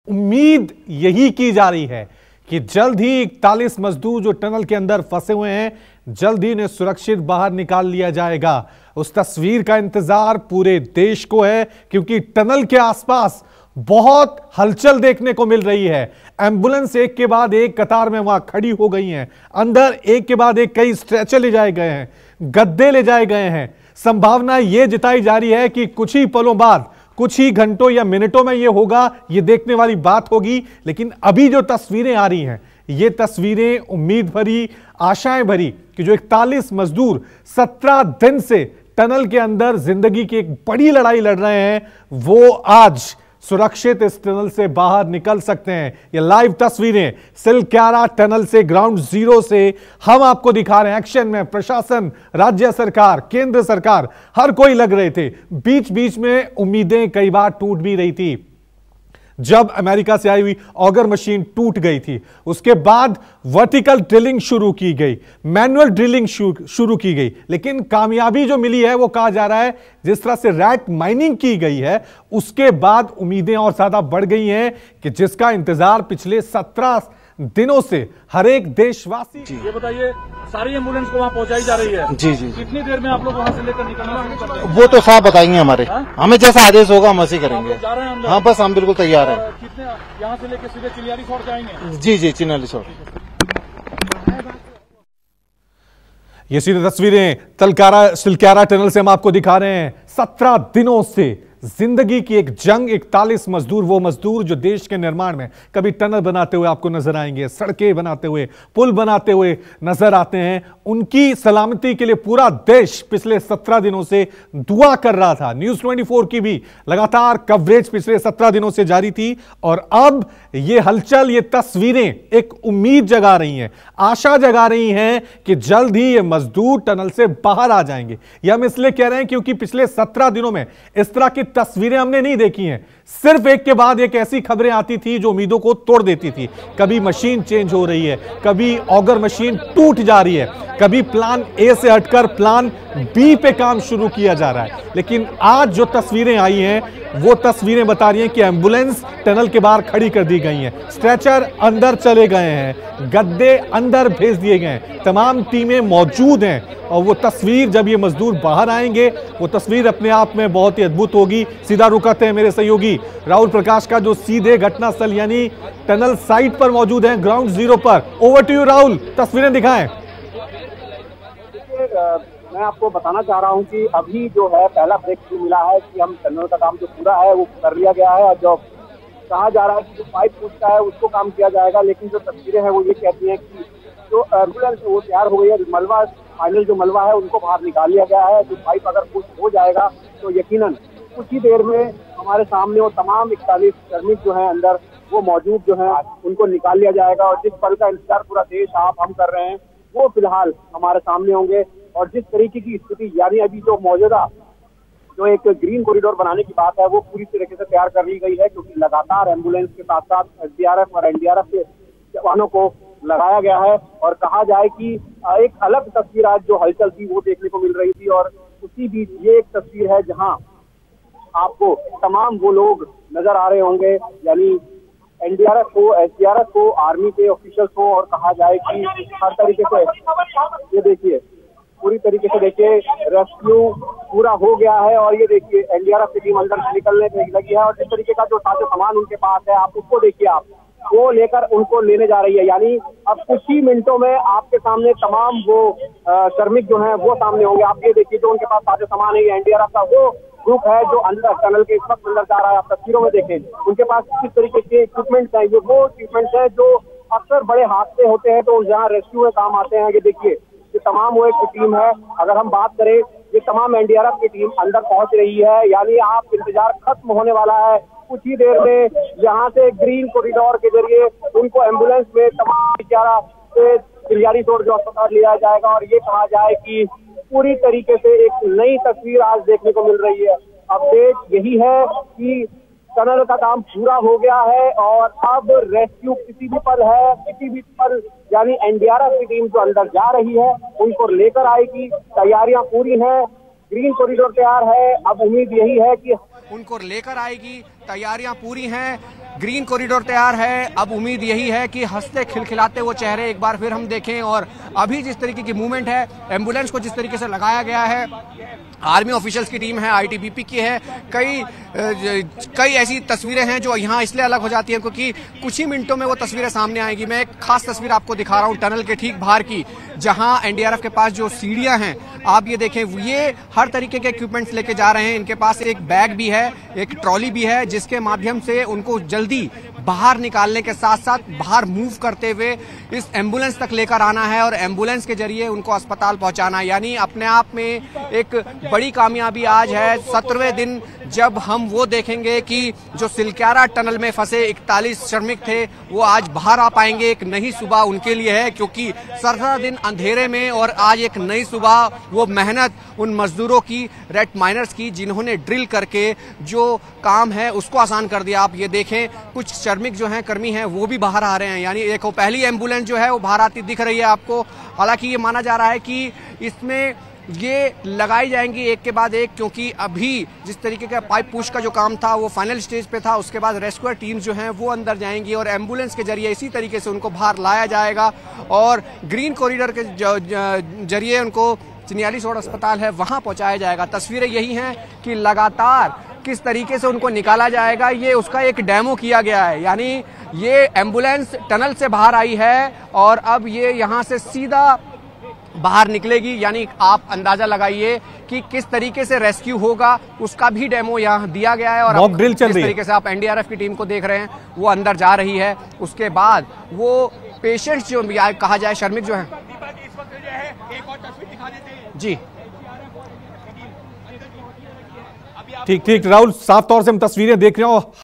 उम्मीद यही की जा रही है कि जल्द ही 41 मजदूर जो टनल के अंदर फंसे हुए हैं, जल्द ही उन्हें सुरक्षित बाहर निकाल लिया जाएगा। उस तस्वीर का इंतजार पूरे देश को है, क्योंकि टनल के आसपास बहुत हलचल देखने को मिल रही है। एम्बुलेंस एक के बाद एक कतार में वहां खड़ी हो गई हैं। अंदर एक के बाद एक कई स्ट्रेचर ले जाए गए हैं, गद्दे ले जाए गए हैं। संभावना यह जताई जा रही है कि कुछ ही पलों बाद, कुछ ही घंटों या मिनटों में यह होगा, यह देखने वाली बात होगी। लेकिन अभी जो तस्वीरें आ रही हैं, ये तस्वीरें उम्मीद भरी, आशाएं भरी कि जो 41 मजदूर 17 दिन से टनल के अंदर जिंदगी की एक बड़ी लड़ाई लड़ रहे हैं, वो आज सुरक्षित इस टनल से बाहर निकल सकते हैं। ये लाइव तस्वीरें सिलक्यारा टनल से, ग्राउंड जीरो से हम आपको दिखा रहे हैं। एक्शन में प्रशासन, राज्य सरकार, केंद्र सरकार, हर कोई लग रहे थे। बीच बीच में उम्मीदें कई बार टूट भी रही थी। जब अमेरिका से आई हुई ऑगर मशीन टूट गई थी, उसके बाद वर्टिकल ड्रिलिंग शुरू की गई, मैनुअल ड्रिलिंग शुरू की गई, लेकिन कामयाबी जो मिली है वो कहा जा रहा है जिस तरह से रैट माइनिंग की गई है, उसके बाद उम्मीदें और ज्यादा बढ़ गई हैं कि जिसका इंतजार पिछले 17 दिनों से हर एक देशवासी। ये बताइए, सारी एम्बुलेंस को वहाँ पहुँचाई जा रही है? जी जी। कितनी देर में आप लोग वहाँ से लेकर निकलना? वो तो साहब बताएंगे हमारे, हमें जैसा आदेश होगा हम वैसे करेंगे। जा रहे हैं अंदर? हाँ बस हम बिल्कुल तैयार हैं। कितने यहाँ से लेकर सीधे चिलियारी छोड़ जाएंगे? जी जी, चिन्हाली छोड़। ये सीधी तस्वीरें सिलक्यारा टनल से हम आपको दिखा रहे हैं। 17 दिनों से जिंदगी की एक जंग, 41 मजदूर, वो मजदूर जो देश के निर्माण में कभी टनल बनाते हुए आपको नजर आएंगे, सड़कें बनाते हुए, पुल बनाते हुए नजर आते हैं, उनकी सलामती के लिए पूरा देश पिछले 17 दिनों से दुआ कर रहा था। न्यूज 24 की भी लगातार कवरेज पिछले 17 दिनों से जारी थी, और अब ये हलचल, ये तस्वीरें एक उम्मीद जगा रही हैं, आशा जगा रही हैं कि जल्द ही ये मजदूर टनल से बाहर आ जाएंगे। यह हम इसलिए कह रहे हैं क्योंकि पिछले 17 दिनों में इस तरह की तस्वीरें हमने नहीं देखी हैं। सिर्फ एक के बाद एक ऐसी खबरें आती थी जो उम्मीदों को तोड़ देती थी। कभी मशीन चेंज हो रही है, कभी ऑगर मशीन टूट जा रही है, कभी प्लान ए से हटकर प्लान बी पे काम शुरू किया जा रहा है। लेकिन आज जो तस्वीरें आई हैं, वो तस्वीरें बता रही हैं कि एम्बुलेंस टनल के बाहर खड़ी कर दी गई हैं, स्ट्रेचर अंदर चले गए हैं, गद्दे अंदर भेज दिए गए हैं, तमाम टीमें मौजूद हैं। और वो तस्वीर जब ये मजदूर बाहर आएंगे, वो तस्वीर अपने आप में बहुत ही अद्भुत होगी। सीधा रुकते हैं मेरे सहयोगी राहुल प्रकाश का, जो सीधे घटनास्थल यानी टनल साइट पर मौजूद हैं, ग्राउंड जीरो पर। ओवर टू यू राहुल, तस्वीरें दिखाएं। मैं आपको बताना चाह रहा हूं कि अभी जो है पहला ब्रेक थ्रू मिला है कि हम टनल का काम जो पूरा है वो कर लिया गया है, और जो कहा जा रहा है कि जो पाइप पूछता है उसको काम किया जाएगा। लेकिन जो तस्वीरें हैं वो ये कहती हैं कि जो एम्बुलेंस वो तैयार हो गई है, मलबा फाइनल जो मलबा है उनको बाहर निकाल लिया गया है। जो पाइप अगर पुश हो जाएगा तो यकीनन कुछ ही देर में हमारे सामने वो तमाम 41 श्रमिक जो है अंदर वो मौजूद जो है उनको निकाल लिया जाएगा। और जिस पल का इंतजार पूरा देश आप हम कर रहे हैं वो फिलहाल हमारे सामने होंगे। और जिस तरीके की स्थिति, यानी अभी जो मौजूदा जो एक ग्रीन कॉरिडोर बनाने की बात है वो पूरी तरीके से तैयार कर ली गई है, क्योंकि लगातार एम्बुलेंस के साथ साथ एसडीआरएफ और एनडीआरएफ के जवानों को लगाया गया है। और कहा जाए कि एक अलग तस्वीर आज जो हलचल थी वो देखने को मिल रही थी। और उसी बीच ये एक तस्वीर है जहां आपको तमाम वो लोग नजर आ रहे होंगे, यानी एनडीआरएफ हो, एसडीआरएफ हो, आर्मी के ऑफिशियल्स हो, और कहा जाए कि हर तरीके से ये देखिए, पूरी तरीके से देखिए रेस्क्यू पूरा हो गया है। और ये देखिए एनडीआरएफ की टीम अंदर से निकलने लगी है, और जिस तरीके का जो साजो सामान उनके पास है आप उसको देखिए, आप वो लेकर उनको लेने जा रही है। यानी अब कुछ ही मिनटों में आपके सामने तमाम वो श्रमिक जो हैं वो सामने होंगे। आप ये देखिए जो उनके पास साजो सामान है, एनडीआरएफ का वो ग्रुप है जो अंदर टनल के इस वक्त अंदर जा रहा है। आप तस्वीरों में देखें उनके पास किस तरीके के इक्विपमेंट्स हैं, ये वो इक्विपमेंट्स हैं जो अक्सर बड़े हादसे होते हैं तो जहाँ रेस्क्यू में काम आते हैं। ये देखिए ये तमाम वो एक टीम है। अगर हम बात करें, ये तमाम एनडीआरएफ की टीम अंदर पहुंच रही है, यानी आप इंतजार खत्म होने वाला है। कुछ ही देर में यहाँ से ग्रीन कॉरिडोर के जरिए उनको एम्बुलेंस में तमाम चिलियारा से चिलियारी रोड जो अस्पताल लिया जाएगा। और ये कहा जाए कि पूरी तरीके से एक नई तस्वीर आज देखने को मिल रही है। अपडेट यही है कि टनल का काम पूरा हो गया है और अब रेस्क्यू किसी भी पल यानी एनडीआरएफ की टीम जो अंदर जा रही है उनको लेकर आएगी। तैयारियां पूरी हैं, ग्रीन कॉरिडोर तैयार है। अब उम्मीद यही है कि उनको लेकर आएगी, तैयारियां पूरी हैं, ग्रीन कॉरिडोर तैयार है। अब उम्मीद यही है कि हंसते खिलखिलाते वो चेहरे एक बार फिर हम देखें। और अभी जिस तरीके की मूवमेंट है, एम्बुलेंस को जिस तरीके से लगाया गया है, आर्मी ऑफिशियल्स की टीम है, आईटीबीपी की है, कई ऐसी तस्वीरें हैं जो यहाँ इसलिए अलग हो जाती हैं क्योंकि कुछ ही मिनटों में वो तस्वीरें सामने आएंगी। मैं एक खास तस्वीर आपको दिखा रहा हूँ टनल के ठीक बाहर की, जहाँ एनडीआरएफ के पास जो सीढ़ियां हैं, आप ये देखें, ये हर तरीके के इक्विपमेंट्स लेके जा रहे हैं। इनके पास एक बैग भी है, एक ट्रॉली भी है, जिसके माध्यम से उनको जल्दी बाहर निकालने के साथ साथ बाहर मूव करते हुए इस एम्बुलेंस तक लेकर आना है और एम्बुलेंस के जरिए उनको अस्पताल पहुंचाना। यानी अपने आप में एक बड़ी कामयाबी आज है। 17वें दिन जब हम वो देखेंगे कि जो सिलक्यारा टनल में फंसे 41 श्रमिक थे वो आज बाहर आ पाएंगे। एक नई सुबह उनके लिए है क्योंकि 17 दिन अंधेरे में और आज एक नई सुबह, वो मेहनत उन मजदूरों की, रेड माइनर्स की, जिन्होंने ड्रिल करके जो काम है उसको आसान कर दिया। आप ये देखें, कुछ श्रमिक जो हैं, कर्मी हैं, वो भी बाहर आ रहे हैं। यानी एक पहली एम्बुलेंस जो है वो बाहर आती दिख रही है आपको। हालांकि ये माना जा रहा है कि इसमें ये लगाई जाएंगी एक के बाद एक, क्योंकि अभी जिस तरीके का पाइप पुश का जो काम था वो फाइनल स्टेज पे था। उसके बाद रेस्क्यू टीम जो हैं वो अंदर जाएंगी और एम्बुलेंस के जरिए इसी तरीके से उनको बाहर लाया जाएगा और ग्रीन कॉरिडोर के जरिए उनको चिन्यालीस रोड अस्पताल है वहां पहुंचाया जाएगा। तस्वीरें यही हैं कि लगातार किस तरीके से उनको निकाला जाएगा, ये उसका एक डेमो किया गया है। यानी ये एम्बुलेंस टनल से बाहर आई है और अब ये यहाँ से सीधा बाहर निकलेगी। यानी आप अंदाजा लगाइए कि किस तरीके से रेस्क्यू होगा, उसका भी डेमो यहाँ दिया गया है। और ड्रिल चल रही है। किस तरीके से आप एनडीआरएफ की टीम को देख रहे हैं, वो अंदर जा रही है। उसके बाद वो पेशेंट्स जो कहा जाए, श्रमिक जो है, जी ठीक राहुल, साफ तौर से हम तस्वीरें देख रहे हो।